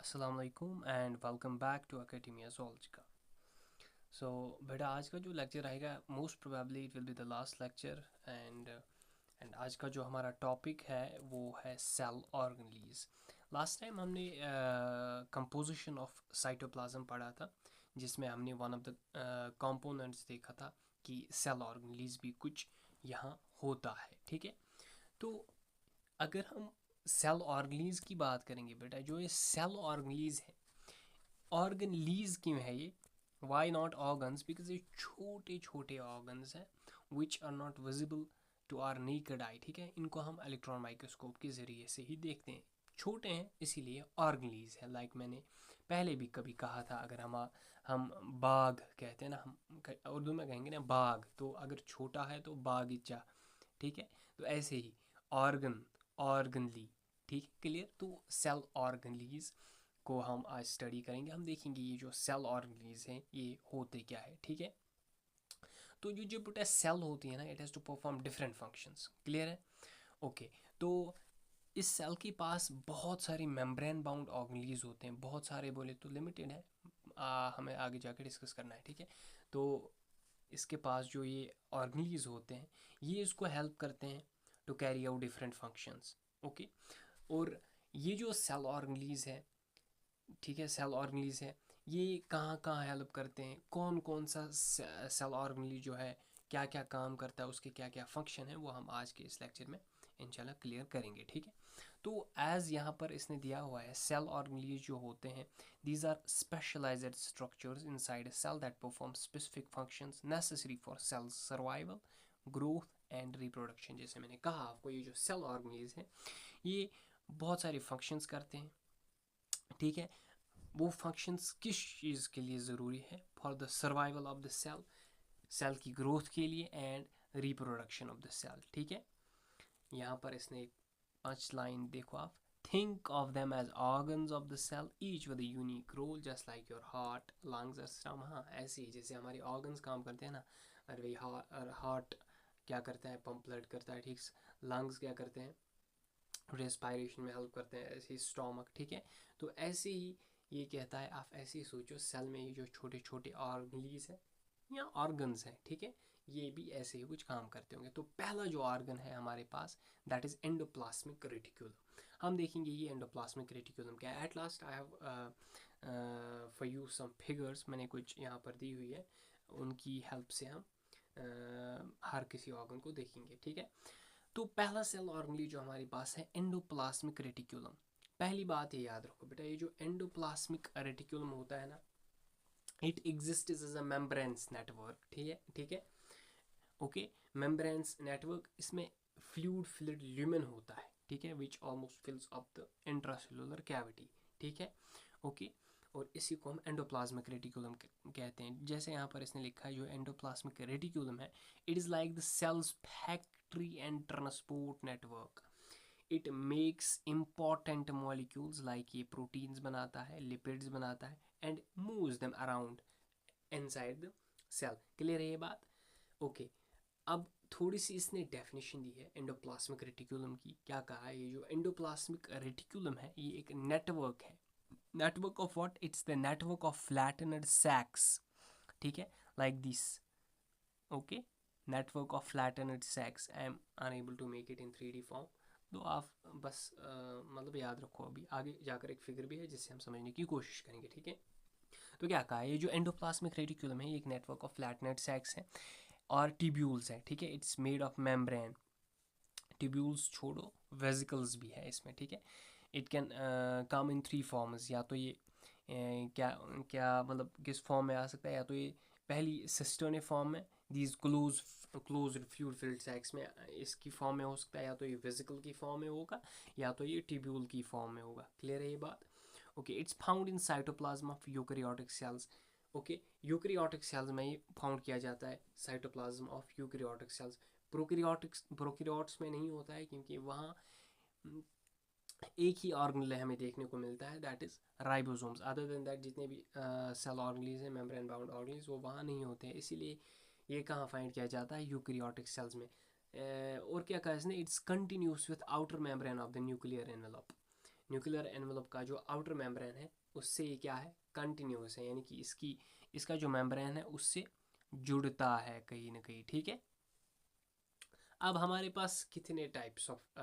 अस्सलाम वालेकुम and welcome back to Academia Zoology. So बेटा आज का जो लेक्चर आएगा most probably it will be the last lecture and आज का जो हमारा टॉपिक है वो है सेल ऑर्गेनेलीज। लास्ट टाइम हमने कंपोजिशन ऑफ साइटोप्लाज्म पढ़ा था जिसमें हमने वन ऑफ द कंपोनेंट्स देखा था कि सेल ऑर्गेनेलीज भी कुछ यहाँ होता है। ठीक है, तो अगर हम सेल ऑर्गेनेलीज की बात करेंगे बेटा, जो ये सेल ऑर्गेनेलीज है, ऑर्गेनलीज क्यों है ये, वाई नॉट ऑर्गन्स, बिकॉज ये छोटे छोटे ऑर्गन्स हैं which are not visible to our naked eye. ठीक है, इनको हम इलेक्ट्रॉन माइक्रोस्कोप के ज़रिए से ही देखते हैं, छोटे हैं इसीलिए ऑर्गेनलीज है। लाइक मैंने पहले भी कभी कहा था, अगर हम बाग कहते हैं ना, हम उर्दू में कहेंगे ना बाग, तो अगर छोटा है तो बागीचा। ठीक है, तो ऐसे ही ऑर्गन, ऑर्गनली। ठीक है, क्लियर। तो सेल ऑर्गनलीज को हम आज स्टडी करेंगे। हम देखेंगे ये जो सेल ऑर्गेनेलीज हैं ये होते क्या है। ठीक है, तो जो जो बेटा सेल होती है ना, it has to perform different functions. Clear है? ओके, तो इस सेल के पास बहुत सारी मेम्ब्रेन बाउंड ऑर्गेनेलीज होते हैं। बहुत सारे बोले तो लिमिटेड है, हमें आगे जाके डिस्कस करना है। ठीक है, तो इसके पास जो ये ऑर्गेनेलीज होते हैं ये इसको हेल्प करते हैं to carry out different functions. Okay, और ये जो सेल ऑर्गेनेलीज है, ठीक है, सेल ऑर्गेनेलीज है, ये कहाँ कहाँ हेल्प करते हैं, कौन कौन सा सेल ऑर्गेनेली जो है क्या क्या काम करता है, उसके क्या क्या फंक्शन है, वो हम आज के इस लेक्चर में इंशाल्लाह क्लियर करेंगे। ठीक है, तो एज यहाँ पर इसने दिया हुआ है, सेल ऑर्गेनेलीज जो होते हैं, these are specialised structures inside a cell that perform specific functions necessary for cell survival, growth and reproduction. जैसे मैंने कहा आपको, ये जो सेल ऑर्गेनेलीज हैं ये बहुत सारे फंक्शंस करते हैं। ठीक है, वो फंक्शंस किस चीज़ के लिए ज़रूरी है, for the survival of the cell, cell की ग्रोथ के लिए and reproduction of the cell. ठीक है, यहाँ पर इसने एक 5 लाइन देखो आप, think of them as organs of the cell each with a unique role just like your heart, lungs और स्टमक। हाँ, ऐसे ही जैसे हमारे ऑर्गन्स काम करते हैं ना, और वही हार्ट क्या करता है, पंप ब्लड करता है। ठीक, लंग्स क्या करते हैं, रेस्पायरेशन में हेल्प करते हैं, ऐसे ही स्टोमक। ठीक है, तो ऐसे ही ये कहता है, आप ऐसे ही सोचो, सेल में ये जो छोटे छोटे ऑर्गनलीज हैं या ऑर्गन्स हैं, ठीक है, ये भी ऐसे ही कुछ काम करते होंगे। तो पहला जो ऑर्गन है हमारे पास, दैट इज एंडोप्लाज्मिक रेटिक्यूलम। हम देखेंगे ये एंडोप्लाज्मिक रेटिक्यूलम क्या है। At last I have for you some figures, मैंने कुछ यहाँ पर दी हुई है, उनकी हेल्प से हम हर किसी ऑर्गन को देखेंगे। ठीक है, तो पहला सेल ऑर्गेनेली जो हमारे पास है, एंडोप्लाज्मिक रेटिक्यूलम। पहली बात ये याद रखो बेटा, ये जो एंडोप्लाज्मिक रेटिक्यूलम होता है ना, it exist as a membranes network. ठीक है, ठीक है, ओके, मेम्ब्रेन्स नेटवर्क, इसमें फ्लूइड फिल्ड ल्यूमेन होता है। ठीक है, which almost fills up the intracellular cavity. ठीक है, ओके, और इसी को हम एंडोप्लाज्मिक रेटिकुलम कहते हैं। जैसे यहाँ पर इसने लिखा है, जो एंडोप्लाज्मिक रेटिकुलम है, it is like the cell's factory and transport network. It makes important molecules, like ये प्रोटीन्स बनाता है, लिपिड्स बनाता है, and moves them around inside the cell. Clear है ये बात? ओके, अब थोड़ी सी इसने डेफिनेशन दी है एंडोप्लाज्मिक रेटिकुलम की। क्या कहा है, ये जो एंडोप्लाज्मिक रेटिकुलम है ये एक नेटवर्क है। Network of what? It's the network of flattened sacs. ठीक है, like this. Okay, network of flattened sacs. I am unable to make it in 3D form, तो आप बस मतलब याद रखो, अभी आगे जाकर एक फिगर भी है जिससे हम समझने की कोशिश करेंगे। ठीक है, तो क्या कहा है, ये जो एंडोप्लाज्मिक रेटिकुलम है ये एक नेटवर्क ऑफ फ्लैटेनेड सैक्स है और ट्यूब्यूल्स है। ठीक है, it's made of membrane. Tubules छोड़ो, वेजिकल्स भी है इसमें। ठीक है, it can come in 3 forms, या तो ये क्या क्या मतलब किस फॉर्म में आ सकता है, या तो ये पहली सिस्टर्ने फॉर्म में, दीज क्लोज फ्लूइड फिल्ड सैक्स में इसकी फॉर्म में हो सकता है, या तो ये वेजिकल की फॉर्म में होगा, या तो ये ट्यूब्यूल की फॉर्म में होगा। क्लियर है ये बात? Okay, it's found in cytoplasm of eukaryotic sales. Okay, eukaryotic cells में ये फाउंड किया जाता है, cytoplasm of eukaryotic sales. Prokaryotes में नहीं होता है, क्योंकि वहाँ एक ही ऑर्गेनेल हमें देखने को मिलता है, that is ribosomes. Other than that जितने भी सेल ऑर्गेनेल्स हैं, मेम्ब्रेन बाउंड ऑर्गेनेल्स, वो वहाँ नहीं होते हैं, इसीलिए ये कहाँ फाइंड किया जाता है, यूकैरियोटिक सेल्स में। और क्या कहा इसने, it's continuous with outer membrane of the nuclear envelope. Nuclear envelope का जो आउटर मेम्ब्रेन है उससे ये क्या है, कंटिन्यूस है, यानी कि इसका जो मेम्ब्रेन है उससे जुड़ता है कहीं ना कहीं, ठीक है। अब हमारे पास कितने टाइप्स ऑफ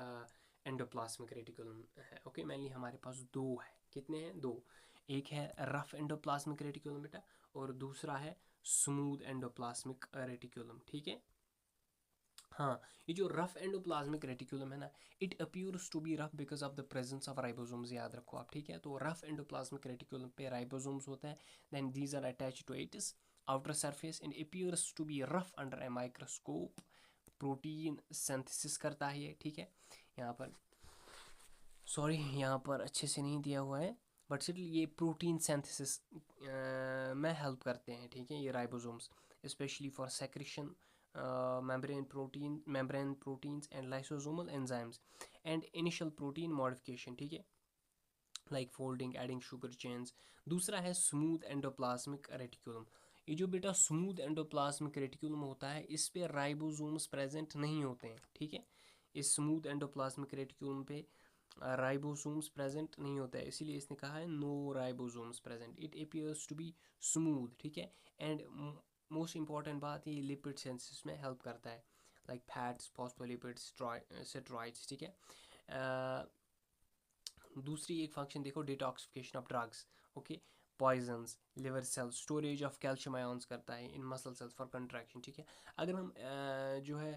एंडोप्लाज्मिक रेटिकुलम है? ओके, मेनली हमारे पास दो है। कितने हैं? दो। एक है रफ एंडोप्लाज्मिक रेटिकुलम बेटा, और दूसरा है स्मूथ एंडोप्लाज्मिक रेटिकुलम, ठीक है। हाँ, ये जो रफ एंडोप्लाज्मिक रेटिकुलम है ना, it appears to be rough because of the presence of ribosomes, याद रखो आप, ठीक है। तो रफ एंडोप्लाज्मिक रेटिकुलम पे राइबोसोम्स होता है, then these are attached to its outer surface and appears to be rough under a microscope। Protein synthesis करता है ये, ठीक है। यहाँ पर सॉरी, यहाँ पर अच्छे से नहीं दिया हुआ है, बट स्टिल ये प्रोटीन सिंथेसिस में हेल्प करते हैं, ठीक है, ये ribosomes, specially for secretion membrane proteins and lysosomal enzymes and initial protein modification, ठीक है, like folding, adding sugar chains। दूसरा है स्मूथ एंडोप्लाज्मिक रेटिकुलम। ये जो बेटा स्मूथ एंडोप्लाज्मिक रेटिकुलम होता है, इस पे राइबोसोम्स प्रेजेंट नहीं होते हैं, ठीक है। इस स्मूथ एंडोप्लाज्मिक रेटिकुलम पे राइबोसोम्स प्रेजेंट नहीं होता है, इसीलिए इसने कहा है no ribosomes present, it appears to be smooth, ठीक है। एंड मोस्ट इंपॉर्टेंट बात, ये लिपिड सिंथेसिस में हेल्प करता है, लाइक फैट्स, फॉस्फोलिपिड्स, स्टेरॉइड्स, ठीक है। दूसरी एक फंक्शन देखो, detoxification of drugs, okay, poisons, liver cells, storage of calcium ions करता है in muscle cells for contraction, ठीक है। अगर हम जो है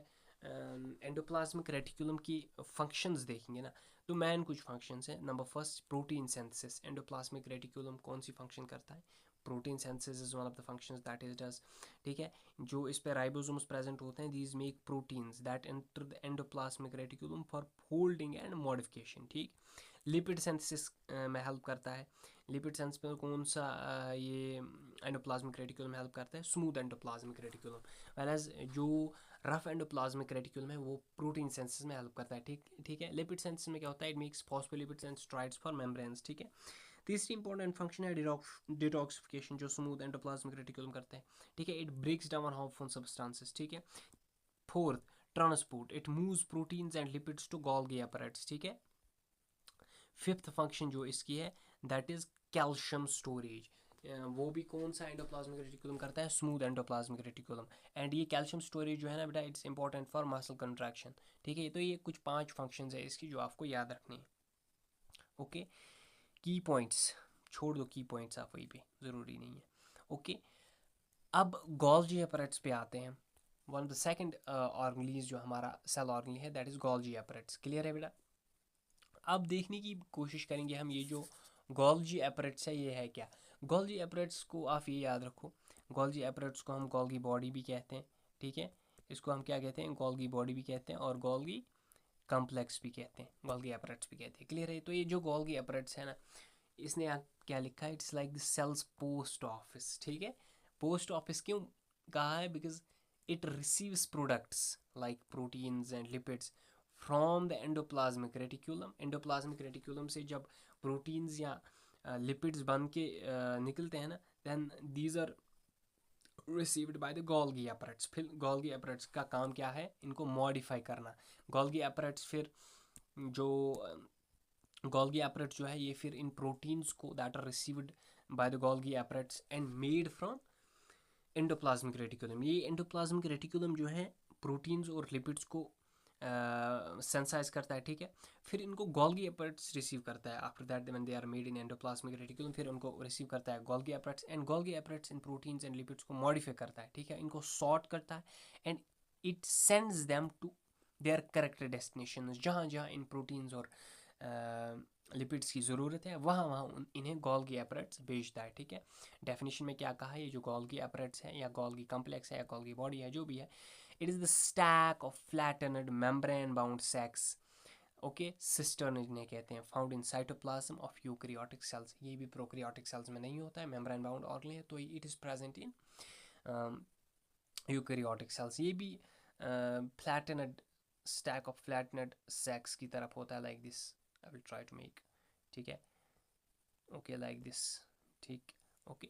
एंडोप्लाज्मिक रेटिकुलम की फंक्शंस देखेंगे ना, तो मैन कुछ फंक्शंस हैं। Number first, protein synthesis. Endoplasmic reticulum कौन सी फंक्शन करता है? Protein synthesis is one of the functions that is does, ठीक है। जो इस पे राइबोसोम्स प्रेजेंट होते हैं, these make proteins that enter the endoplasmic reticulum for folding and modification, ठीक। लिपिड सिंथेसिस में हेल्प करता है। लिपिड सिंथेसिस में कौन सा ये एंडोप्लाज्मिक रेटिकुलम हेल्प करता है? Smooth endoplasmic reticulum. वेराज जो रफ एंडोप्लाज्मिक रेटिकुलम है वो प्रोटीन सिंथेसिस में हेल्प करता है, ठीक है। लिपिड सिंथेसिस में क्या होता है? It makes phospholipids and steroids for membranes, ठीक है। तीसरी इंपॉर्टेंट फंक्शन है डिटॉक्सिफिकेशन, जो स्मूथ एंडोप्लाज्मिक रेटिकुलम करते हैं, ठीक है। It breaks down harmful substances, ठीक है। Fourth, transport, it moves proteins and lipids to Golgi apparatus, ठीक है। फिफ्थ फंक्शन जो इसकी है, दैट इज कैल्शियम स्टोरेज। वो भी कौन सा एंडोप्लाज्मिक रेटिकुलम करता है? Smooth endoplasmic reticulum. एंड ये कैल्शियम स्टोरेज जो है ना बेटा, it's important for muscle contraction, ठीक है। तो ये कुछ 5 फंक्शंस है इसकी जो आपको याद रखनी है, ओके। की पॉइंट्स छोड़ दो, की पॉइंट्स आप वहीं पे, ज़रूरी नहीं है, ओके। अब गोल्गी एपरेट्स पे आते हैं। One of the second organelles जो हमारा सेल ऑर्गनली है, दैट इज गोल्गी एपरेट्स। क्लियर है बेटा? अब देखने की कोशिश करेंगे हम, ये जो गोल्गी एपरेट्स है ये है क्या। गोल्गी एपरेट्स को आप ये याद रखो, गोल्गी एपरेट्स को हम गोल्गी बॉडी भी कहते हैं, ठीक है। इसको हम क्या कहते हैं? गोल्गी बॉडी भी कहते हैं और गोल्गी कम्प्लेक्स भी कहते हैं, गोल्गी एपरेट्स भी कहते हैं। क्लियर है? तो ये जो गोल्गी एपरेट्स है ना, इसने यहाँ क्या लिखा है? It's like the cell's post office, ठीक है। पोस्ट ऑफिस क्यों कहा है? Because it receives products like proteins and lipids from the endoplasmic reticulum. Endoplasmic reticulum से जब प्रोटीन्स या लिपिड्स बन के निकलते हैं ना, then these are received by the Golgi apparatus. फिर गोल्गी एपरेट्स का काम क्या है? इनको मॉडिफाई करना। गोल्गी एपरेट्स फिर जो गोल्गी एपरेट्स जो है, ये फिर इन प्रोटीन्स को that are received by the Golgi apparatus and made from endoplasmic reticulum. ये एंडोप्लाज्मिक रेटिकुलम जो है प्रोटीन्स और लिपिड्स को सेंसाइज करता है, ठीक है। फिर इनको गोल्गी एपरेट्स रिसीव करता है। After that when they are made in endoplasmic reticulum, फिर उनको रिसीव करता है Golgi apparatus, and Golgi apparatus इन प्रोटीन्स एंड लिपिड्स को मॉडिफाई करता है, ठीक है। इनको सॉर्ट करता है and it sends them to their correct destination. जहाँ जहाँ इन प्रोटीन्स और लिपिड्स की ज़रूरत है, वहाँ वहाँ इन्हें गोल्गी एपरेट्स भेजता है, ठीक है। डेफिनेशन में क्या कहा है? ये जो गोल्गी एपरेट्स है या गोल्गी कम्प्लेक्स है या गोल्गी बॉडी है, जो भी है, it is the stack of flattened membrane bound sacs, okay, cisternae इन्हें कहते हैं, found in cytoplasm of eukaryotic cells. ये भी प्रोकैरियोटिक सेल्स में नहीं होता है, मेम्ब्रेन बाउंड ऑर्गन है, तो it is present in eukaryotic cells. ये भी flattened stack of flattened sacs की तरफ होता है, like this. I will try to make, ठीक है, ओके, लाइक दिस, ठीक, ओके।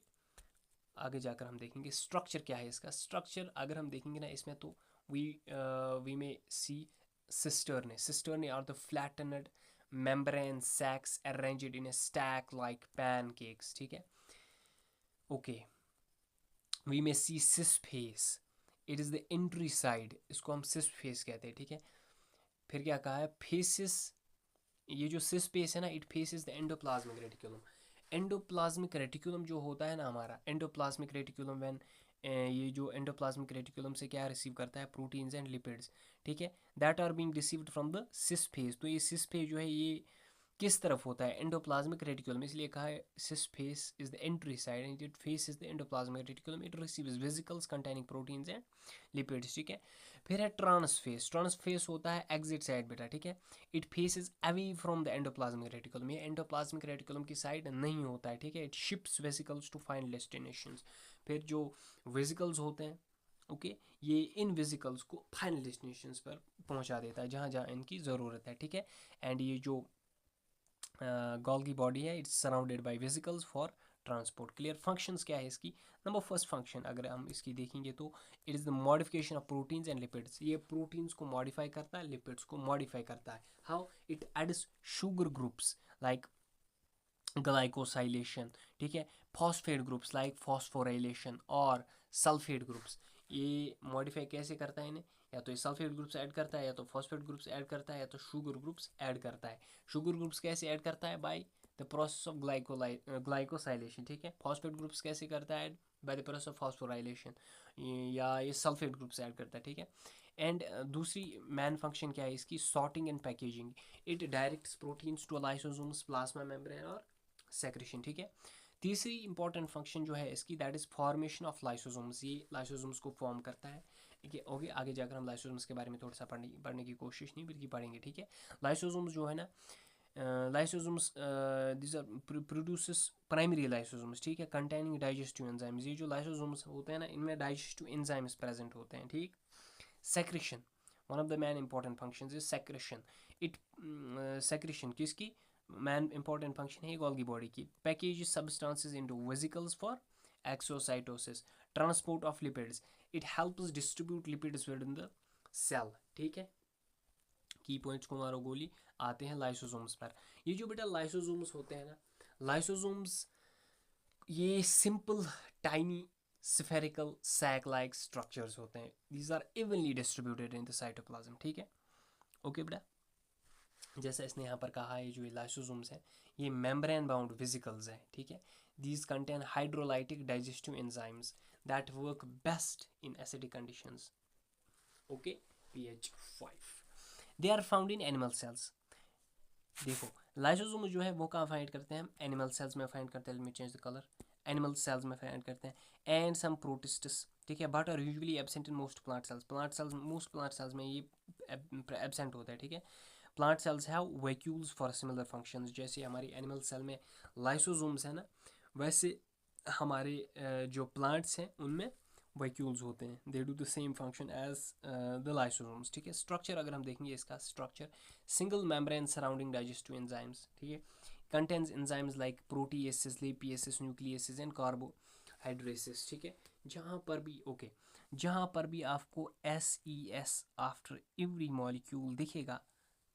आगे जाकर हम देखेंगे स्ट्रक्चर क्या है इसका। स्ट्रक्चर अगर हम देखेंगे ना इसमें, तो we we may see cisternae are the flattened membrane sacs arranged in a stack like pancakes, ठीक है. Okay, we may see cis phase, it is the entry side, इसको हम cis phase कहते हैं, ठीक है. फिर क्या कहा है, फेसिस, ये जो सिस स्पेस है ना, it faces the endoplasmic reticulum. Endoplasmic reticulum जो होता है ना हमारा, एंडोप्लाज्मिक रेटिकुलम व्हेन, ये जो एंडोप्लाज्मिक रेटिकुलम से क्या रिसीव करता है, प्रोटीन्स एंड लिपिड्स, ठीक है, that are being received from the cis face. तो ये सिस फेज जो है ये किस तरफ होता है, एंडोप्लाज्मिक रेटिकुलम, इसलिए कहा है cis face is the entry side and it face is the endoplasmic reticulum, it receives vesicles containing proteins and lipids, ठीक है. फिर है ट्रांसफेस. ट्रांसफेस होता है एग्जिट साइड बेटा, ठीक है. It faces away from the endoplasmic reticulum, ये एंडोप्लाज्मिक रेटिकुलम की साइड नहीं होता है, ठीक है. It ships vesicles to final destinations. फिर जो वेसिकल्स होते हैं, ओके, ये इन वेसिकल्स को फाइनल डेस्टिनेशंस पर पहुंचा देता है जहाँ जहाँ इनकी ज़रूरत है, ठीक है. एंड ये जो गोल्गी बॉडी है, it's surrounded by vesicles for transport. Clear. Functions क्या है इसकी. नंबर फर्स्ट फंक्शन अगर हम इसकी देखेंगे तो it is the modification of proteins and lipids. ये प्रोटीन्स को मॉडिफाई करता है, लिपिड्स को मॉडिफाई करता है. How. It adds sugar groups like glycosylation, ठीक है, फॉस्फेट ग्रुप्स लाइक फॉस्फोराइलेशन और सल्फेट ग्रुप्स. ये मॉडिफाई कैसे करता है इन्हें, या तो ये सल्फेट ग्रुप्स ऐड करता है, या तो फॉस्फेट ग्रुप्स ऐड करता है, या तो शुगर ग्रुप्स ऐड करता है. शुगर ग्रुप्स कैसे ऐड करता है, by the process of glycosylation, ठीक है. फॉस्फेट ग्रुप्स कैसे करता है, by the process of phosphorylation, या ये सल्फेट ग्रुप्स ऐड करता है, ठीक है. एंड दूसरी मैन फंक्शन क्या है इसकी, sorting and packaging. It directs proteins to lysosomes, plasma membrane और सेक्रेशन, ठीक है. तीसरी इंपॉर्टेंट फंक्शन जो है इसकी, that is formation of lysosomes. ये लाइसोसोम्स को फॉर्म करता है, ठीक है. ओके, आगे जाकर हम लाइसोसोम्स के बारे में थोड़ा सा पढ़ने की कोशिश नहीं बल्कि पढ़ेंगे, ठीक है. लाइसोसोम्स जो है ना, lysosomes this are produces primary lysosomes, ठीक है, कंटेनिंग डाइजेस्टिव एंजाइम्स. ये जो लाइसोसोम्स होते हैं ना, इनमें डाइजेस्टिव एंजाइम्स प्रेजेंट होते हैं, ठीक. Secretion, one of the main important functions is secretion. It secretion किसकी मैन इंपॉर्टेंट फंक्शन है, गोल्गी बॉडी की. Package substances into vesicles for exocytosis, transport of lipids. It helps distribute lipids within the cell, ठीक है. की points को मारो गोली. आते हैं लाइसोसोम्स पर. ये जो बेटा लाइसोसोम्स होते हैं ना, लाइसोसोम्स ये simple tiny spherical sac like structures होते हैं. these are evenly distributed in the cytoplasm, ठीक है. ओके बेटा, जैसा इसने यहाँ पर कहा है, जो ये लाइसोसोम्स हैं ये मेम्ब्रेन बाउंड वेसिकल्स हैं, ठीक है. these contain hydrolytic digestive enzymes that work best in acidic conditions. okay, pH 5. they are found in animal cells. देखो लाइसोसोम जो है वो कहाँ फाइंड करते हैं हम, एनिमल सेल्स में फाइंड करते हैं. Let me change the colour. Animal cells में फाइंड करते हैं. एंड सम प्रोटिस्टस, ठीक है, but are usually absent in most plant cells. Most plant cells में ये एब्सेंट होता है, ठीक है. Plant cells have vacuoles for similar functions. जैसे हमारी एनिमल सेल में लाइसोसोम्स है ना, वैसे हमारे जो प्लांट्स हैं उनमें वैक्यूल्स होते हैं. They do the same function as the lysosomes, ठीक है. स्ट्रक्चर अगर हम देखेंगे इसका structure, single membrane surrounding digestive enzymes, ठीक है. Contains enzymes like proteases, lipases, nucleases and carbohydrases, ठीक है. जहाँ पर भी ओके, जहाँ पर भी आपको SES आफ्टर एवरी मॉलिक्यूल दिखेगा,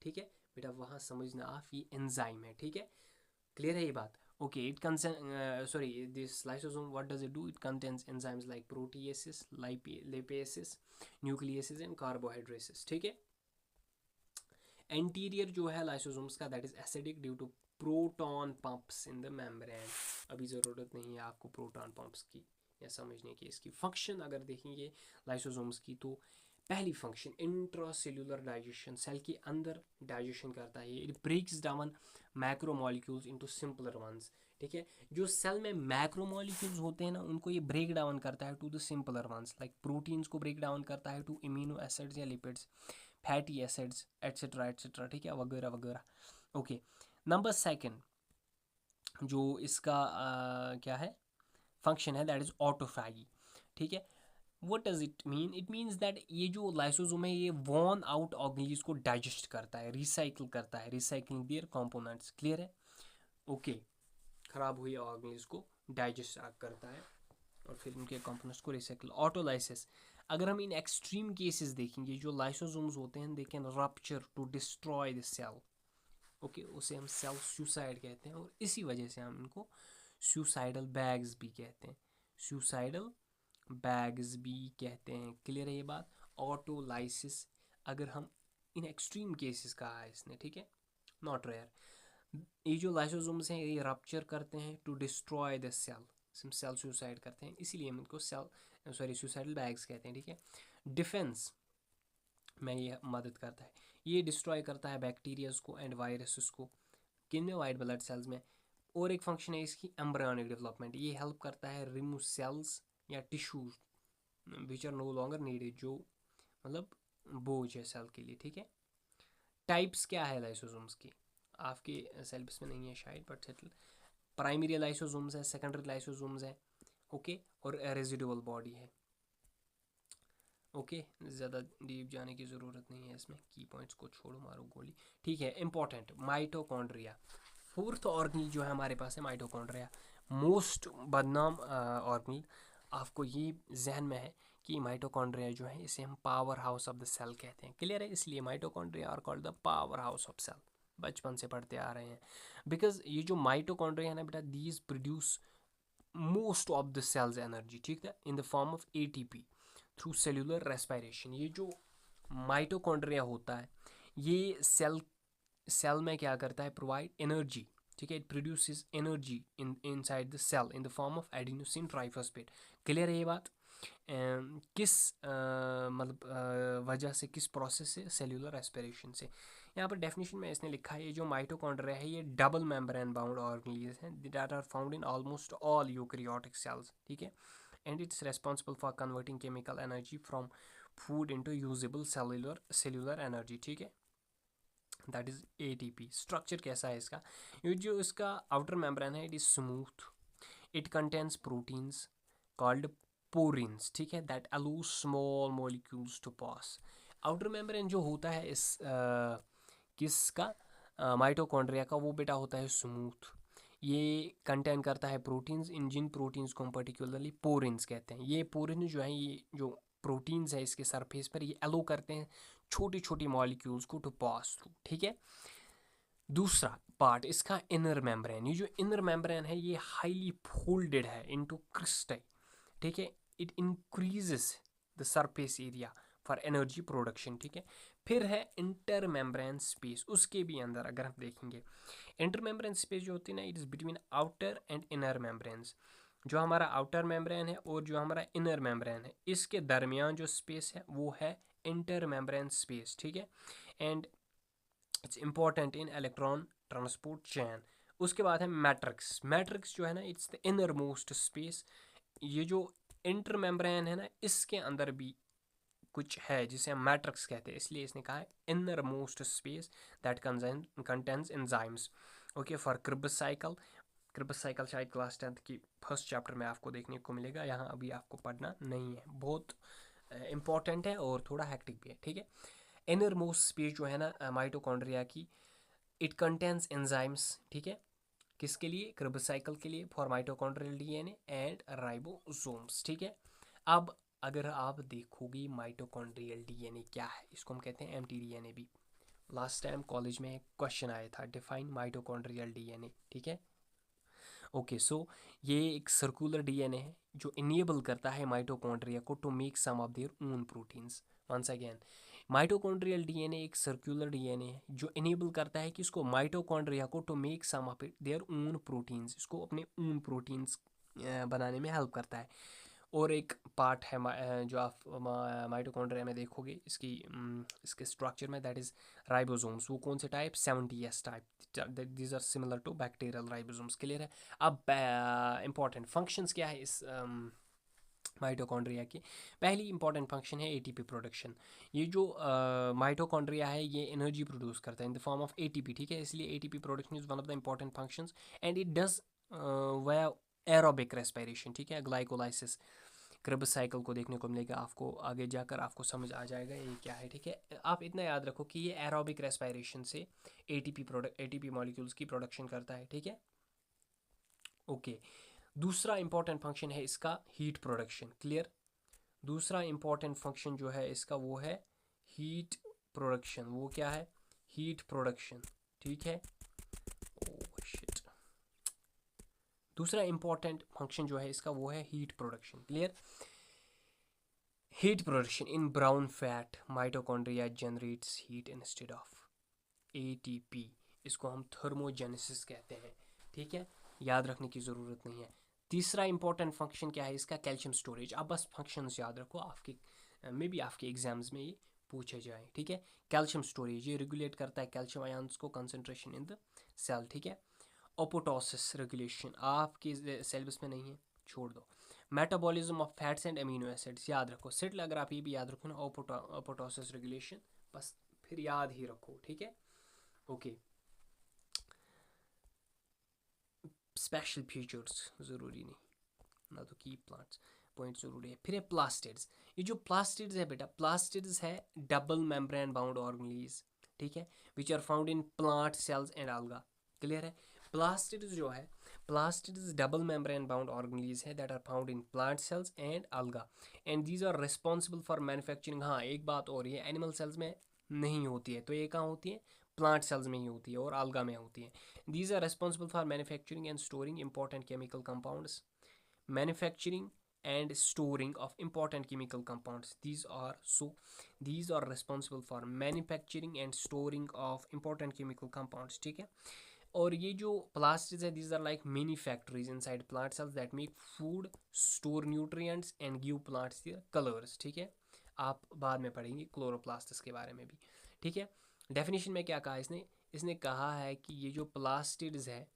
ठीक है बेटा, वहाँ समझना आप ये एंजाइम है, ठीक है. क्लियर है ये बात. okay, it contains this lysosome, what does it do, it contains enzymes like proteases, lipases, nucleases and carbohydrases, ठीक है. एंटीरियर जो है लाइसोसोम्स का, that is acidic due to proton pumps in the membrane. अभी ज़रूरत नहीं है आपको प्रोटॉन पंप्स की या समझने की. इसकी फंक्शन अगर देखेंगे लाइसोसोम्स की, तो पहली फंक्शन इंट्रासेल्यूलर डाइजेशन, सेल के अंदर डाइजेशन करता है. It breaks down macromolecules into simpler ones, ठीक है. जो सेल में मैक्रो मॉलिक्यूल्स होते हैं ना, उनको ये ब्रेक डाउन करता है to the simpler ones. Like proteins को ब्रेक डाउन करता है टू इम्यूनो एसिड्स या lipids, fatty acids et cetera et cetera, ठीक है, वगैरह वगैरह. ओके, नंबर सेकंड जो इसका क्या है फंक्शन है, दैट इज ऑटोफैगी, ठीक है. What does it mean, it means that ये जो लाइसोसोम है ये वॉर्न आउट ऑर्गेनीज को डाइजेस्ट करता है, रिसाइकिल करता है, रिसाइकिलिंग देयर कंपोनेंट्स. क्लियर है. ओके, खराब हुए ऑर्गेनीज को डाइजेस्ट करता है और फिर उनके कंपोनेंट्स को रिसाइकिल. ऑटोलाइसिस, अगर हम इन एक्सट्रीम केसेस देखेंगे, जो लाइसोसोम्स होते हैं they can rupture to destroy the cell. Okay, उसे हम सेल्फ सुसाइड कहते हैं और इसी वजह से हम इनको सुसाइडल बैग्स भी कहते हैं, सुसाइडल बैग्स भी कहते हैं। क्लियर है ये बात? ऑटोलाइसिस, अगर हम इन एक्सट्रीम केसेस कहा है इसने, ठीक है, नॉट रेयर। ये जो लाइसोसोम्स हैं ये रप्चर करते हैं टू डिस्ट्रॉय द सेल, हम सेल सुसाइड करते हैं, इसीलिए हम इनको सेल सुसाइडल बैग्स कहते हैं, ठीक है। डिफेंस में ये मदद करता है, ये डिस्ट्रॉय करता है बैक्टीरियाज को एंड वायरसेस को, किन में? वाइट ब्लड सेल्स में। और एक फंक्शन है इसकी एम्ब्रियोनिक डेवलपमेंट, ये हेल्प करता है रिमूव सेल्स या tissues which are no longer needed, जो मतलब बोझ है सेल के लिए, ठीक है। टाइप्स क्या है लाइसोसोम्स की? आपके सिलेबस में नहीं है शायद, बट सेटल। प्राइमरी लाइसोसोम्स है, सेकेंडरी लाइसोसोम्स है, ओके, और रेजिडुअल बॉडी है, ओके। ज़्यादा डीप जाने की ज़रूरत नहीं है इसमें, की पॉइंट्स को छोड़ो मारो गोली, ठीक है। इंपॉर्टेंट माइटोकॉन्ड्रिया, फोर्थ ऑर्गेनल जो है हमारे पास है माइटोकॉन्ड्रिया, मोस्ट बदनाम ऑर्गेनल। आपको ये जहन में है कि माइटोकॉन्ड्रिया जो है इसे हम powerhouse of the cell कहते हैं, क्लियर है? इसलिए mitochondria are called the powerhouse of cell, बचपन से पढ़ते आ रहे हैं। बिकॉज ये जो माइटोकॉन्ड्रिया है ना बेटा, these produce most of the cell's energy, ठीक है, in the form of ATP through cellular respiration. ये जो माइटोकॉन्ड्रिया होता है ये सेल में क्या करता है? प्रोवाइड एनर्जी, ठीक है, it produces energy inside the cell in the form of adenosine triphosphate. Clear है ये बात? किस मतलब वजह से, किस प्रोसेस से? सेल्यूलर रेस्पिरेशन से। यहाँ पर डेफिनेशन में इसने लिखा है ये जो माइटोकॉन्ड्रिया है ये डबल मेम्ब्रेन बाउंड ऑर्गेनेल्स हैं that are found in almost all eukaryotic cells, ठीक है, and it's responsible for converting chemical energy from food into usable cellular energy, ठीक है, that is ATP। स्ट्रक्चर कैसा है इसका? ये जो इसका आउटर मेम्ब्रेन है it is smooth, it contains proteins called porins, ठीक है, that allow small molecules to pass. Outer membrane जो होता है इस किसका? माइटोकॉन्ड्रिया का, वो बेटा होता है स्मूथ, ये कंटेन करता है प्रोटीन्स, इन जिन प्रोटीन्स को हम पर्टिकुलरली पोरिन्स कहते हैं। ये पोरिन जो है, ये जो प्रोटीन्स है इसके सरफेस पर, ये अलो करते हैं छोटी छोटी मॉलिक्यूल्स को टू पास थ्रू, ठीक है। दूसरा पार्ट इसका इनर मेम्ब्रेन, ये जो इनर मेम्ब्रेन है ये हाईली फोल्डेड है इनटू क्रिस्टल, ठीक है, it increases the surface area for energy production, ठीक है। फिर है इंटर मेम्ब्रेन स्पेस, उसके भी अंदर अगर हम देखेंगे इंटर मेम्ब्रेन स्पेस जो होती है ना, it is between outer and inner membranes. जो हमारा आउटर मेम्ब्रेन है और जो हमारा इनर मेम्ब्रेन है इसके दरमियान जो स्पेस है वो है इंटर मेम्ब्रेन स्पेस, ठीक है, and it's important in electron transport chain. उसके बाद है मैट्रिक्स, मैट्रिक्स जो है ना it's the inner most space. ये जो इंटर मेम्ब्रेन है ना इसके अंदर भी कुछ है जिसे हम मैट्रिक्स कहते हैं, इसलिए इसने कहा है inner most space that contains enzymes, okay, for cribs cycle. Cribs cycle शायद क्लास 10th की फर्स्ट चैप्टर में आपको देखने को मिलेगा, यहाँ अभी आपको पढ़ना नहीं है, बहुत इंपॉर्टेंट है और थोड़ा हैक्टिक भी है, ठीक है। इनर मोस्ट स्पेस जो है ना माइटोकॉन्ड्रिया की, इट कंटेन्स एंजाइम्स, ठीक है, किसके लिए? क्रिब्स साइकिल के लिए, for mitochondrial DNA and ribosomes, ठीक है। अब अगर आप देखोगे माइटोकॉन्ड्रियल डीएनए क्या है, इसको हम कहते हैं mtDNA भी। लास्ट टाइम कॉलेज में एक क्वेश्चन आया था, डिफाइन माइटोकॉन्ड्रियल डीएनए, ठीक है, ओके। सो ये एक सर्कुलर डीएनए है जो इनेबल करता है माइटोकॉन्ड्रिया को to make some of their own proteins. Once again, mitochondrial DNA एक सर्कुलर डीएनए है जो इनेबल करता है कि इसको माइटोकॉन्ड्रिया को to make some of their own proteins, इसको अपने ओन प्रोटीन्स बनाने में हेल्प करता है। और एक पार्ट है जो आप माइटोकॉन्ड्रिया में देखोगे इसके स्ट्रक्चर में, दैट इज़ राइबोसोम्स। वो कौन से type? 70S type, these are similar to bacterial ribosomes, clear है? अब इंपॉर्टेंट फंक्शंस क्या है इस माइटोकॉन्ड्रिया की? पहली इंपॉर्टेंट फंक्शन है एटीपी प्रोडक्शन। ये जो माइटोकॉन्ड्रिया है ये एनर्जी प्रोड्यूस करता है in the form of ATP, ठीक है, इसलिए ATP production is one of the important functions and it does via aerobic respiration, ठीक है, ग्लाइकोलाइसिस। क्रिब्स साइकिल को देखने को मिलेगा आपको, आगे जाकर आपको समझ आ जाएगा ये क्या है, ठीक है। आप इतना याद रखो कि ये एरोबिक रेस्पिरेशन से एटीपी मॉलिक्यूल्स की प्रोडक्शन करता है, ठीक है, ओके। दूसरा इंपॉर्टेंट फंक्शन है इसका हीट प्रोडक्शन, क्लियर? दूसरा इंपॉर्टेंट फंक्शन जो है इसका वो है हीट प्रोडक्शन। वो क्या है? हीट प्रोडक्शन, ठीक है। Oh shit. दूसरा इंपॉर्टेंट फंक्शन जो है इसका वो है heat production. Clear? Heat production in brown fat mitochondria generates heat instead of ATP. इसको हम थर्मोजेनेसिस कहते हैं। ठीक है, याद रखने की ज़रूरत नहीं है। तीसरा इंपॉर्टेंट फंक्शन क्या है इसका? Calcium storage. आप बस फंक्शंस याद रखो, आपके मे बी आपके एग्जाम्स में ये पूछे जाए। ठीक है, कैल्शियम स्टोरेज ये रेगुलेट करता है कैल्शियम आयंस को कंसंट्रेशन इन द सेल। ठीक है, ओपोटोसिस रेगुलेशन आपके सिलेबस में नहीं है, छोड़ दो। Metabolism of fats and amino acids याद रखो। सिट अगर आप ये भी याद रखो ना, ओपोटोसिस रेगुलेशन, बस फिर याद ही रखो। ठीक है, ओके। स्पेशल फीचर्स ज़रूरी नहीं ना, तो की प्लांट्स पॉइंट ज़रूरी है। फिर है प्लास्टिड्स। ये जो प्लास्टिड्स है बेटा, प्लास्टिड्स है डबल मेम्ब्रेन बाउंड ऑर्गेनीज। ठीक है, which are found in plant cells and alga। Clear है? प्लास्टिड्स जो है, plastids double membrane bound organelles है that are found in plant cells and alga and these are responsible for manufacturing. हाँ, एक बात और ये एनिमल सेल्स में नहीं होती है, तो ये कहाँ होती है? प्लांट सेल्स में ही होती है और alga में होती है। These are responsible for manufacturing and storing important chemical compounds. Manufacturing and storing of important chemical compounds. These are responsible for manufacturing and storing of important chemical compounds. ठीक है, और ये जो plastids है, these are like mini factories inside plant cells that make food, store nutrients and give plants their colors. ठीक है, आप बाद में पढ़ेंगे क्लोरोप्लास्ट्स के बारे में भी। ठीक है, डेफिनेशन में क्या कहा इसने? इसने कहा है कि ये जो प्लास्टिड्स है,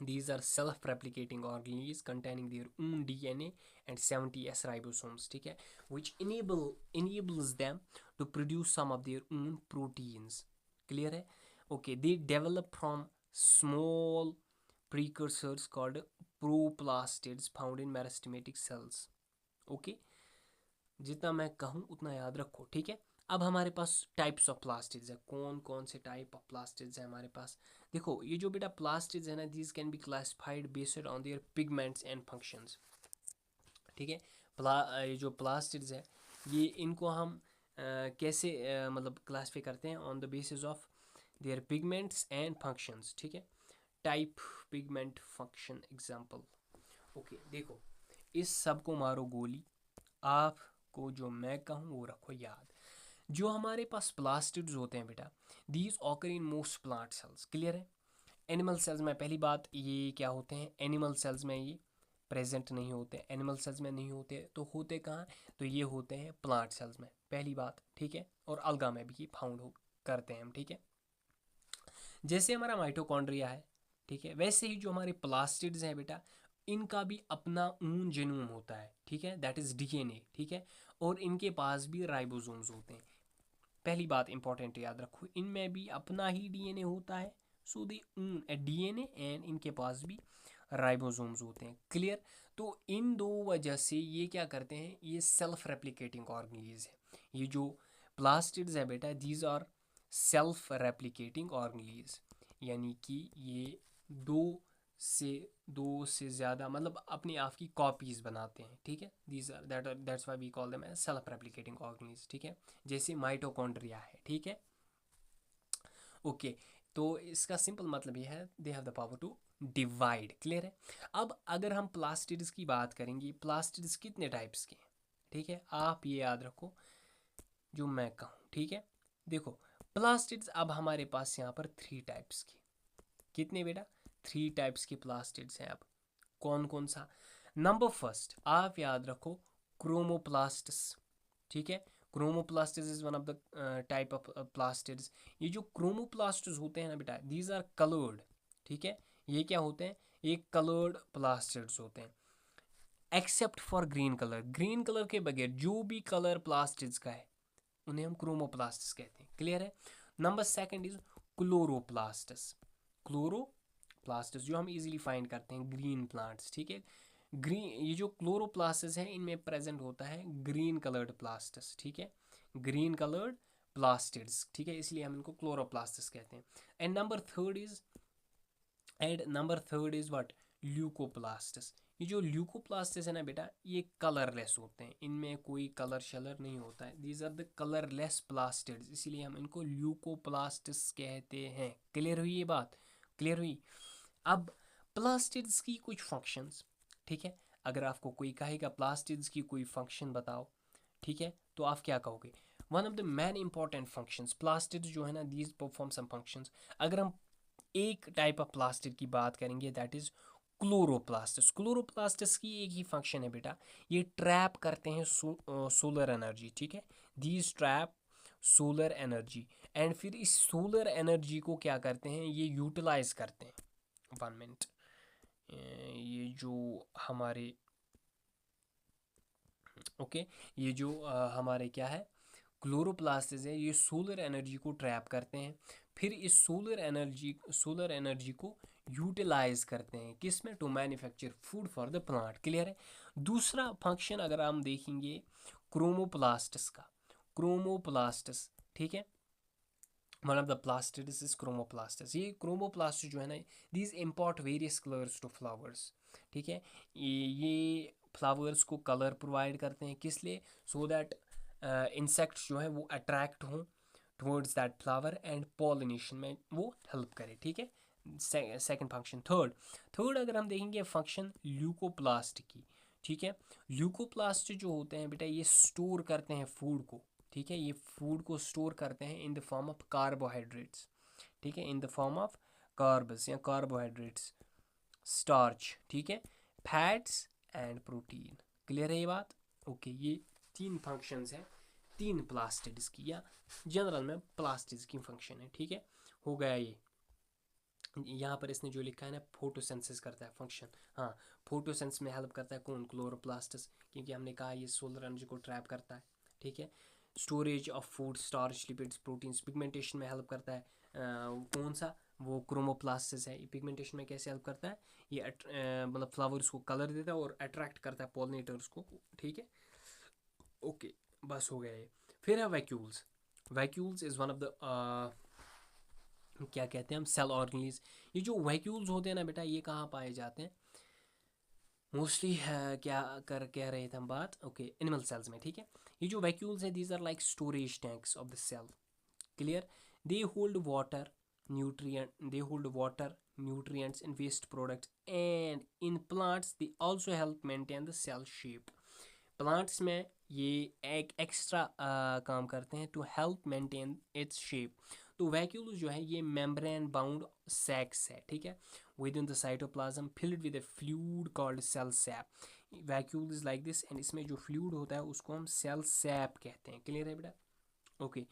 these are self replicating organisms containing their own DNA and 70s ribosomes, ठीक है, which enables them to produce some of their own proteins. Clear है? Okay, they develop from small precursors called proplastids found in meristematic cells. Okay, जितना मैं कहूँ उतना याद रखो। ठीक है, अब हमारे पास टाइप्स ऑफ प्लास्टिड्स है। कौन कौन से टाइप ऑफ प्लास्टिड्स है हमारे पास? देखो, ये जो बेटा प्लास्टिड्स है ना, these can be classified based on their pigments and functions. ठीक है, ये जो प्लास्टिड्स है, ये इनको हम कैसे मतलब क्लासीफाई करते हैं? On the basis of their pigments and functions. ठीक है, type, pigment, function, example. Okay, देखो, इस सब को मारो गोली, आपको जो मैं कहूँ वो रखो याद। जो हमारे पास प्लास्टिड्स होते हैं बेटा, these occur in most plant sales. Clear है? एनिमल सेल्स में पहली बात ये क्या होते हैं? एनिमल सेल्स में ये प्रेजेंट नहीं होते। एनिमल सेल्स में नहीं होते तो होते कहाँ? तो ये होते हैं प्लांट सेल्स में, पहली बात। ठीक है, और अलगा में भी ये फाउंड हो करते हैं हम। ठीक है, जैसे हमारा माइटोकॉन्ड्रिया है, ठीक है, वैसे ही जो हमारे प्लास्टिड्स हैं बेटा, इनका भी अपना ऊन जेनोम होता है। ठीक है, दैट इज डीएनए। ठीक है, और इनके पास भी राइबोसोम्स होते हैं। पहली बात इंपॉर्टेंट याद रखो, इनमें भी अपना ही डीएनए होता है। सो दे ऊन डीएनए एंड इनके पास भी राइबोसोम्स होते हैं। क्लियर? तो इन दो वजह से ये क्या करते हैं? ये सेल्फ रेप्लिकेटिंग ऑर्गेनीज है। ये जो प्लास्टिड्स है बेटा, दीज आर सेल्फ रेप्लिकेटिंग ऑर्गेनीज, यानी कि ये से दो से ज़्यादा मतलब अपनी आप की कॉपीज़ बनाते हैं। ठीक है, these are that's why we call them as self replicating organelles. ठीक है, जैसे माइटोकॉन्ड्रिया है। ठीक है, ओके, तो इसका सिंपल मतलब ये है, they have the power to divide. Clear है? अब अगर हम प्लास्टिड्स की बात करेंगे, प्लास्टिड्स कितने टाइप्स के हैं? ठीक है, आप ये याद रखो जो मैं कहूँ। ठीक है, देखो, प्लास्टिड्स अब हमारे पास यहाँ पर 3 टाइप्स के। कितने बेटा? 3 टाइप्स के प्लास्टिड्स हैं। अब कौन कौन सा? नंबर फर्स्ट आप याद रखो, क्रोमोप्लास्ट्स। ठीक है, chromoplasts is one of the type of plastids. ये जो क्रोमोप्लास्ट्स होते हैं ना बेटा, दीज आर कलर्ड। ठीक है, ये क्या होते हैं? ये कलर्ड प्लास्टिड्स होते हैं, except for green colour. Green colour के बगैर जो भी कलर प्लास्टिड्स का है उन्हें हम क्रोमोप्लास्ट्स कहते हैं। क्लियर है? Number second is chloroplasts. Chloroplasts जो हम इजीली फाइंड करते हैं ग्रीन प्लांट्स। ठीक है, ग्रीन, ये जो क्लोरोप्लास्ट्स हैं इनमें प्रेजेंट होता है ग्रीन कलर्ड प्लास्ट्स। ठीक है, ग्रीन कलर्ड प्लास्टिड्स। ठीक है, इसलिए हम इनको क्लोरोप्लास्ट्स कहते हैं। And number third is what? Leucoplasts. ये जो ल्यूकोप्लास्ट्स है ना बेटा, ये कलरलेस होते हैं, इनमें कोई कलर शलर नहीं होता है। These are the colourless plastids, इसीलिए हम इनको ल्यूकोप्लास्ट्स कहते हैं। क्लियर हुई ये बात? क्लियर हुई? अब प्लास्टिड्स की कुछ फंक्शंस, ठीक है, अगर आपको कोई कहेगा प्लास्टिड्स की कोई फंक्शन बताओ, ठीक है, तो आप क्या कहोगे? One of the main important functions plastids जो है ना, दीज परफॉर्म सम फंक्शंस। अगर हम एक टाइप ऑफ प्लास्टिड की बात करेंगे, दैट इज क्लोरोप्लास्टिस। क्लोरोप्लास्टिस की एक ही फंक्शन है बेटा, ये ट्रैप करते हैं सोलर एनर्जी, ठीक है, these trap solar energy, and फिर इस सोलर एनर्जी को क्या करते हैं, ये यूटिलाइज करते हैं। 1 मिनट, ये जो हमारे ओके ये जो हमारे क्या है, क्लोरोप्लास्टिस है, ये सोलर एनर्जी को ट्रैप करते हैं, फिर इस सोलर एनर्जी को यूटिलाइज करते हैं किस में? To manufacture food for the plant. Clear है? दूसरा फंक्शन अगर हम देखेंगे क्रोमोप्लास्टिस का, क्रोमोप्लास्टिस, ठीक है, one of the plastids is chromoplasts. ये क्रोमोप्लास्टिस जो है ना, these import various colours to flowers, ठीक है, ये फ्लावर्स को कलर प्रोवाइड करते हैं, किस लिए? सो दैट इंसेक्ट्स जो है वो अट्रैक्ट हों towards that flower and pollination में वो हेल्प करे, ठीक है। Second function. थर्ड अगर हम देखेंगे फंक्शन ल्यूकोप्लास्ट की, ठीक है, ल्यूकोप्लास्ट जो होते हैं बेटा, ये स्टोर करते हैं फूड को, ठीक है, ये फूड को स्टोर करते हैं इन द फॉर्म ऑफ कार्बोहाइड्रेट्स, ठीक है, in the form of carbs या कार्बोहाइड्रेट्स, स्टार्च, ठीक है, फैट्स एंड प्रोटीन। क्लियर है ये बात? ओके, ये 3 फंक्शंस हैं 3 प्लास्टिड्स की, या जनरल में प्लास्टिड्स की फंक्शन है, ठीक है। हो गया ये, यहाँ पर इसने जो लिखा है ना, फोटोसेंसिस करता है फंक्शन, हाँ, फोटोसेंस में हेल्प करता है कौन? क्लोरोप्लास्टिस, क्योंकि हमने कहा ये सोलर एनर्जी को ट्रैप करता है, ठीक है। Storage of food, starch, lipids, proteins, pigmentation में हेल्प करता है कौन सा? वो क्रोमोप्लास्टिस है। ये पिगमेंटेशन में कैसे हेल्प करता है? ये मतलब फ्लावर्स को कलर देता है और अट्रैक्ट करता है पॉलिनेटर्स को, ठीक है। ओके, बस हो गया ये। फिर है vacuoles. Vacuoles is one of the क्या कहते हैं हम, सेल ऑर्गेनीज। ये जो वैक्यूल्स होते हैं ना बेटा, ये कहाँ पाए जाते हैं? मोस्टली क्या कह रहे थे हम बात, ओके, एनिमल सेल्स में, ठीक है। ये जो वैक्यूल्स हैं, these are like storage tanks of the cell. Clear? They hold water, nutrients and waste products, and in plants they also help maintain the cell shape. Plants में ये एक extra काम करते हैं to help maintain its shape. तो vacuoles जो है ये मेम्ब्रेन बाउंड सैक्स है, ठीक है, within the cytoplasm filled with a fluid called cell sap. Vacuole is like this, and इसमें जो फ्लूइड होता है उसको हम सेल सैप कहते हैं। क्लियर है बेटा? ओके,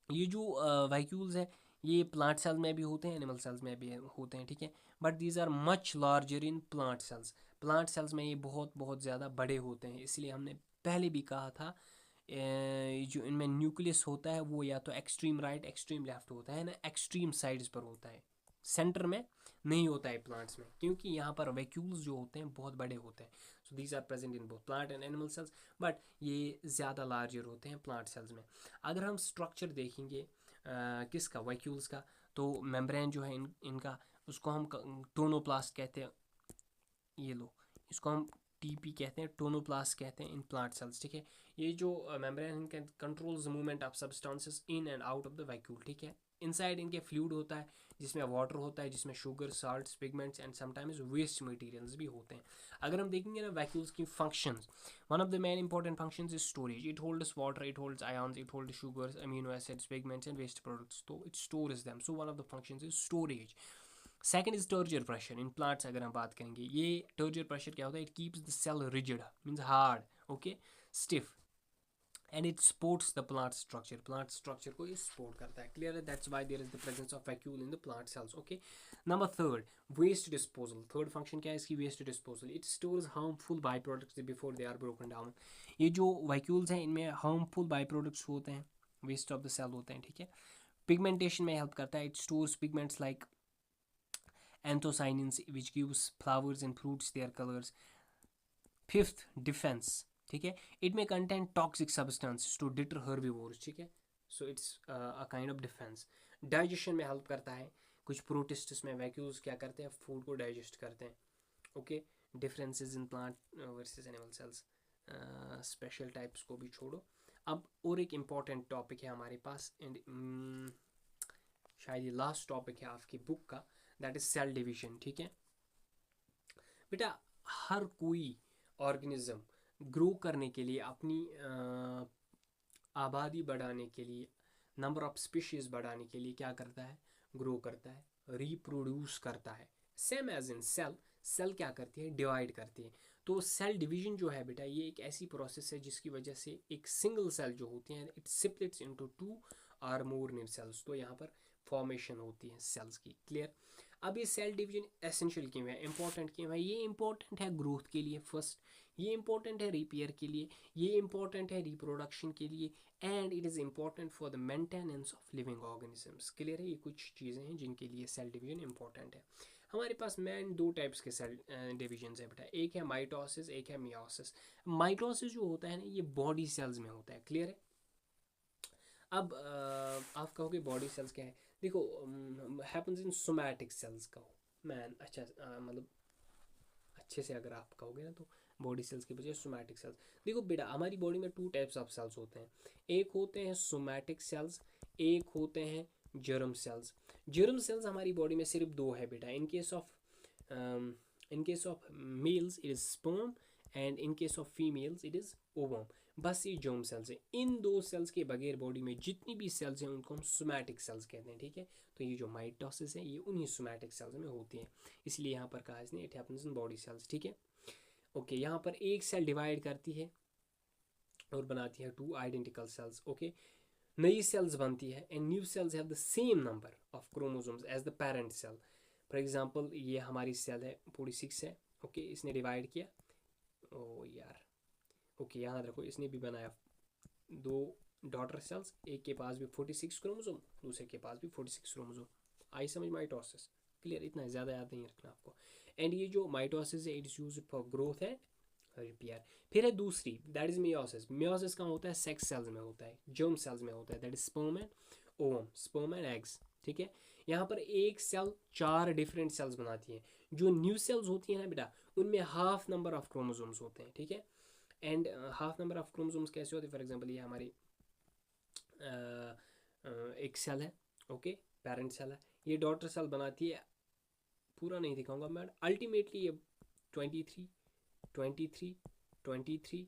ये जो वैक्यूल्स है ये प्लांट सेल में भी होते हैं, एनिमल सेल्स में भी होते हैं, ठीक है, but these are much larger in plant cells. Plant cells में ये बहुत बहुत ज़्यादा बड़े होते हैं, इसलिए हमने पहले भी कहा था जो इनमें न्यूक्लियस होता है वो या तो एक्सट्रीम राइट एक्सट्रीम लेफ्ट होता है ना, एक्सट्रीम साइड्स पर होता है, सेंटर में नहीं होता है प्लांट्स में, क्योंकि यहाँ पर वैक्यूल्स जो होते हैं बहुत बड़े होते हैं। So these are present in both plant and animal cells, but ये ज़्यादा लार्जर होते हैं प्लांट सेल्स में। अगर हम स्ट्रक्चर देखेंगे किसका, वैक्यूल्स का, तो मेम्ब्रेन जो है इनका, उसको हम टोनोप्लास्ट कहते हैं। ये लो, इसको हम टीपी कहते हैं, टोनोप्लास्ट कहते हैं इन प्लांट सेल्स, ठीक है। ये जो membrane controls movement of substances in and out of the vacuole, ठीक है। इनसाइड इनके फ्लूइड होता है जिसमें वाटर होता है, जिसमें sugar, salts, pigments and sometimes waste materials भी होते हैं। अगर हम देखेंगे ना वैक्यूल्स की functions, one of the main important functions is storage. It holds water, it holds ions, it holds sugars, amino acids, pigments and waste products, तो it stores them. So one of the functions is storage. Second is turgor pressure in plants. अगर हम बात करेंगे, ये टर्जियर pressure क्या होता है? It keeps the cell rigid, means hard, okay, stiff, and it supports the plant structure को ये सपोर्ट करता है। क्लियर है? That's why there is the presence of vacuole in the plant cells. Okay, number third, waste disposal. Third function क्या है इसकी? Waste disposal. It stores harmful by products before they are broken down. ये जो vacuoles हैं इनमें harmful by products होते हैं, waste of the cell होते हैं, ठीक है। पिगमेंटेशन में हेल्प करता है, it stores pigments like anthocyanins which gives flowers and fruits their colors. Fifth, defense, ठीक है, it may contain toxic substances to deter herbivores, ठीक है, so it's a kind of defense. Digestion में help करता है, कुछ प्रोटिस्ट्स में वैक्यूल्स क्या करते हैं? फूड को डाइजेस्ट करते हैं, okay. Differences in plant versus animal cells, special types को भी छोड़ो। अब और एक इम्पॉर्टेंट टॉपिक है हमारे पास, एंड शायद ये लास्ट टॉपिक है आपकी बुक का, दैट इज सेल डिवीजन। ठीक है बेटा, हर कोई ऑर्गेनिज्म ग्रो करने के लिए, अपनी आबादी बढ़ाने के लिए, नंबर ऑफ स्पीशीज बढ़ाने के लिए क्या करता है, ग्रो करता है, रिप्रोड्यूस करता है। Same as in cell, cell क्या करती है, डिवाइड करती है। तो सेल डिवीजन जो है बेटा, ये एक ऐसी प्रोसेस है जिसकी वजह से एक सिंगल सेल जो होती है, it splits into two or more new cells. तो यहाँ पर फॉर्मेशन होती है सेल्स की। क्लियर? अब ये सेल डिवीजन एसेंशियल क्यों है, इंपॉर्टेंट क्यों है? ये इंपॉर्टेंट है ग्रोथ के लिए फर्स्ट, ये इंपॉर्टेंट है रिपेयर के लिए, ये इंपॉर्टेंट है रिप्रोडक्शन के लिए, and it is important for the maintenance of living organisms. Clear है? ये कुछ चीज़ें हैं जिनके लिए सेल डिवीजन इंपॉर्टेंट है। हमारे पास मेन दो टाइप्स के सेल डिवीजन है बेटा, एक है माइटोसिस, एक है मियोसिस। माइटोसिस जो होता है ना, ये बॉडी सेल्स में होता है। क्लियर है? अब आप कहोगे बॉडी सेल्स क्या है, देखो हैपन्स इन सोमैटिक सेल्स कहो मैन, अच्छा मतलब अच्छे से अगर आप कहोगे ना तो बॉडी सेल्स के बजाय सोमैटिक सेल्स। देखो बेटा, हमारी बॉडी में टू टाइप्स ऑफ सेल्स होते हैं, एक होते हैं सोमैटिक सेल्स, एक होते हैं जर्म सेल्स। जर्म सेल्स हमारी बॉडी में सिर्फ दो है बेटा, in case of males it is sperm, and in case of females it is ovum. बस ये जर्म सेल्स हैं। इन दो सेल्स के बगैर बॉडी में जितनी भी सेल्स हैं उनको हम सोमैटिक सेल्स कहते हैं। ठीक है, तो ये जो माइटोसिस है ये उन्हीं सोमैटिक सेल्स में होती है, इसलिए यहाँ पर कहा इसने it happens in body cells. ठीक है, ओके। यहाँ पर एक सेल डिवाइड करती है और बनाती है टू आइडेंटिकल सेल्स। ओके, नई सेल्स बनती है, and new cells have the same number of chromosomes as the parent cell. For example ये हमारी सेल है 46 है। ओके, इसने डिवाइड किया, ओ यार, ओके यहाँ रखो, इसने भी बनाया दो डॉटर सेल्स, एक के पास भी 46 क्रोमोसोम, दूसरे के पास भी 46 क्रोमोसोम। आई समझ माइटोसिस? क्लियर? इतना ज़्यादा याद नहीं रखना आपको। एंड ये जो माइटोसिस है it is used for growth and repair. फिर है दूसरी, दैट इज मियोसिस। मियोसिस का होता है सेक्स सेल्स में होता है, जर्म सेल्स में होता है, that is sperm and ovum, sperm and eggs. ठीक है, यहाँ पर एक सेल चार डिफरेंट सेल्स बनाती है। जो न्यू सेल्स होती हैं ना बेटा, उनमें हाफ नंबर ऑफ क्रोमोसोम्स होते हैं। ठीक है, and half number of chromosomes कैसे होते हैं? फॉर एग्जांपल ये हमारी एक सेल है, ओके, पेरेंट सेल है, ये डॉटर सेल बनाती है, पूरा नहीं दिखाऊंगा मैं, अल्टीमेटली ये 23 23 23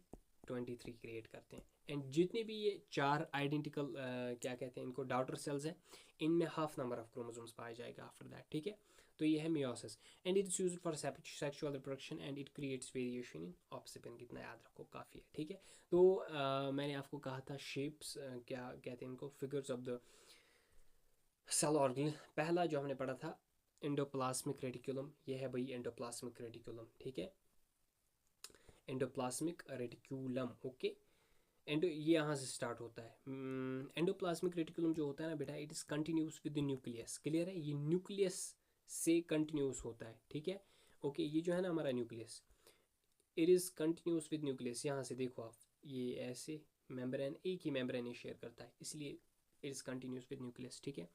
23 क्रिएट करते हैं। एंड जितने भी ये चार आइडेंटिकल क्या कहते हैं इनको, डॉटर सेल्स हैं, इनमें हाफ नंबर ऑफ क्रोमोसोम्स पाया जाएगा आफ्टर दैट। ठीक है, तो ये है meiosis, and it is used for sexual reproduction and it creates variation in offspring. कितना याद रखो, काफ़ी है। ठीक है, तो मैंने आपको कहा था शेप्स क्या कहते हैं इनको, figures of the cell organ. पहला जो हमने पढ़ा था एंडोप्लाज्मिक रेटिकुलम, ये है भाई एंडोप्लाज्मिक रेटिकुलम। ठीक है, एंडोप्लाज्मिक रेटिकुलम। ओके, एंडो ये यहाँ से स्टार्ट होता है। एंडोप्लाज्मिक रेटिकुलम जो होता है ना बेटा, it is continuous with the nucleus. Clear है? ये न्यूक्लियस से कंटिन्यूस होता है। ठीक है, ओके, ये जो है ना हमारा nucleus, it is continuous with nucleus. यहाँ से देखो आप, ये ऐसे मेम्ब्रेन, एक ही मेम्ब्रेन शेयर करता है, इसलिए it is continuous with nucleus. ठीक है,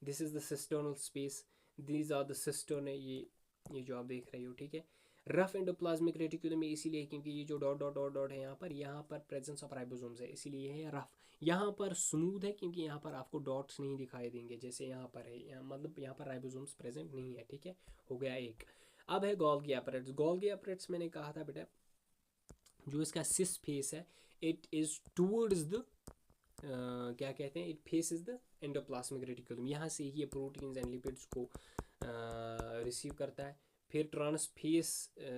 this is the cisternal space, these are the cistern है, ये जो आप देख रहे हो। ठीक है, रफ एंडोप्लाज्मिक रेटिकुलम में इसीलिए क्योंकि ये जो डॉट डॉट डॉट डॉट है यहाँ पर प्रेजेंस ऑफ राइबोसोम्स है, इसीलिए ये है रफ। यहाँ पर स्मूथ है क्योंकि यहाँ पर आपको डॉट्स नहीं दिखाई देंगे जैसे यहाँ पर है, यहाँ मतलब यहाँ पर राइबोसोम्स प्रेजेंट नहीं है। ठीक है, हो गया एक। अब है गोल्गी एपरेट्स। गोल्गी एपरेट्स मैंने कहा था बेटा, जो इसका सिस फेस है, इट इज़ टूवर्ड्स द क्या कहते हैं, it face is the endoplasmic reticulum. यहाँ से ये प्रोटीन्स एंड लिपिड्स को रिसीव करता है, फिर ट्रांसफेस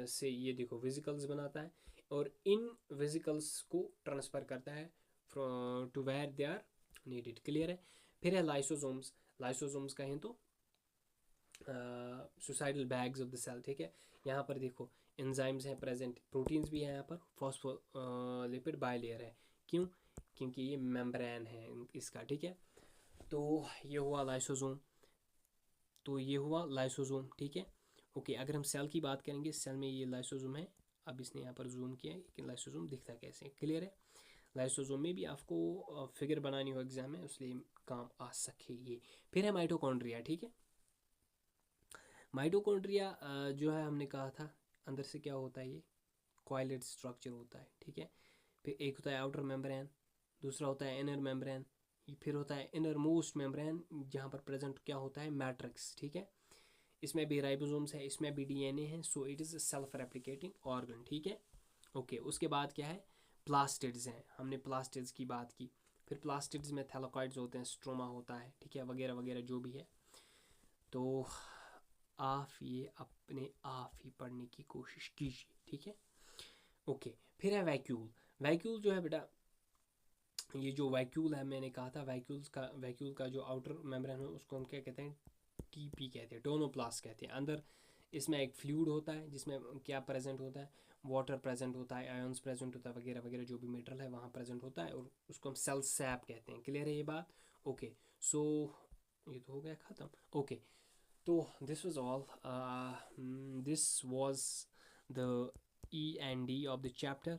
से ये देखो वेसिकल्स बनाता है, और इन वेसिकल्स को ट्रांसफ़र करता है to where they are needed. Clear है? फिर है लाइसोसोम्स। लाइसोसोम्स कहें तो suicidal bags of the cell. ठीक है, यहाँ पर देखो एंजाइम्स हैं प्रेजेंट, प्रोटीन्स भी हैं यहाँ पर, फॉस्फोलिपिड बाइलेयर है। क्यों? क्योंकि ये मेम्ब्रेन है इसका। ठीक है, तो ये हुआ लाइसोसोम, तो ये हुआ लाइसोसोम। ठीक है, ओके, अगर हम सेल की बात करेंगे, सेल में ये लाइसोसोम है, अब इसने यहाँ पर जूम किया है कि लाइसोसोम दिखता कैसे। क्लियर है? लाइसोसोम में भी आपको फिगर बनानी हो एग्जाम में, इसलिए काम आ सके ये। फिर है माइटोकॉन्ड्रिया। ठीक है, माइटोकॉन्ड्रिया जो है हमने कहा था अंदर से क्या होता है, ये कॉइलेड स्ट्रक्चर होता है, ठीक है। फिर एक होता है आउटर मेम्ब्रेन, दूसरा होता है इनर मेम्ब्रेन, फिर होता है इनर मोस्ट मेम्ब्रेन जहाँ पर प्रेजेंट क्या होता है, मैट्रिक्स, ठीक है। इसमें भी राइबोसोम्स है, इसमें भी डीएनए है, so it is self replicating organ, ठीक है। ओके, उसके बाद क्या है, प्लास्टिड्स हैं, हमने प्लास्टिड्स की बात की। फिर प्लास्टिड्स में थैलाकॉइड्स होते हैं, स्ट्रोमा होता है, ठीक है, वगैरह वगैरह जो भी है। तो आप ये अपने आप ही पढ़ने की कोशिश कीजिए, ठीक है। ओके, फिर है वैक्यूल। वैक्यूल जो है बेटा, ये जो वैक्यूल है, मैंने कहा था वैक्यूल का जो आउटर मेम्ब्रेन है उसको हम क्या कहते हैं, टीपी कहते हैं, टोनोप्लास्ट कहते हैं। अंदर इसमें एक फ्लूइड होता है जिसमें क्या प्रेजेंट होता है, वाटर प्रेजेंट होता है, आयंस प्रेजेंट होता है, वगैरह वगैरह जो भी मेटल है वहाँ प्रेजेंट होता है, और उसको हम सेल सैप कहते हैं। क्लियर है ये बात? ओके, सो ये तो हो गया ख़त्म। ओके, तो this was all, this was the E and D of the chapter,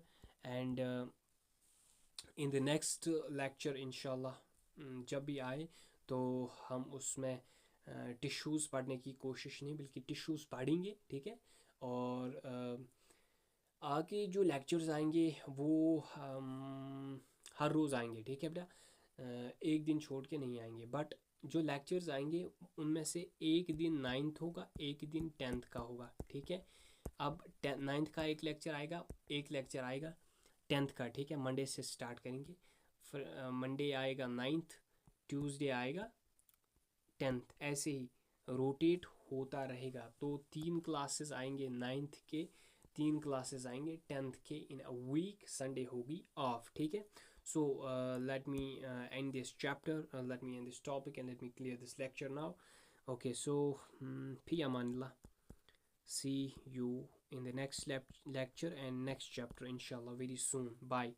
and in the next lecture इंशाल्लाह जब भी आए तो हम उसमें टिश्यूज़ पढ़ने की कोशिश नहीं बल्कि टिश्यूज़ पढ़ेंगे, ठीक है। और आगे जो लेक्चर्स आएंगे वो हर रोज़ आएंगे, ठीक है बेटा, एक दिन छोड़ के नहीं आएंगे। बट जो लेक्चर्स आएंगे उनमें से एक दिन 9th होगा, एक दिन 10th का होगा, ठीक है। अब 9th का एक लेक्चर आएगा, एक लेक्चर आएगा 10th का, ठीक है। मंडे से स्टार्ट करेंगे, फिर मंडे आएगा 9th, ट्यूसडे आएगा 10th, ऐसे ही रोटेट होता रहेगा। तो 3 क्लासेस आएंगे 9th के, 3 क्लासेस आएंगे 10th के इन अ वीक, संडे होगी ऑफ, ठीक है। So let me end this chapter, let me end this topic and let me clear this lecture now. Okay, so फी अमानिल्लाह, see you in the next lecture and next chapter inshallah very soon. Bye.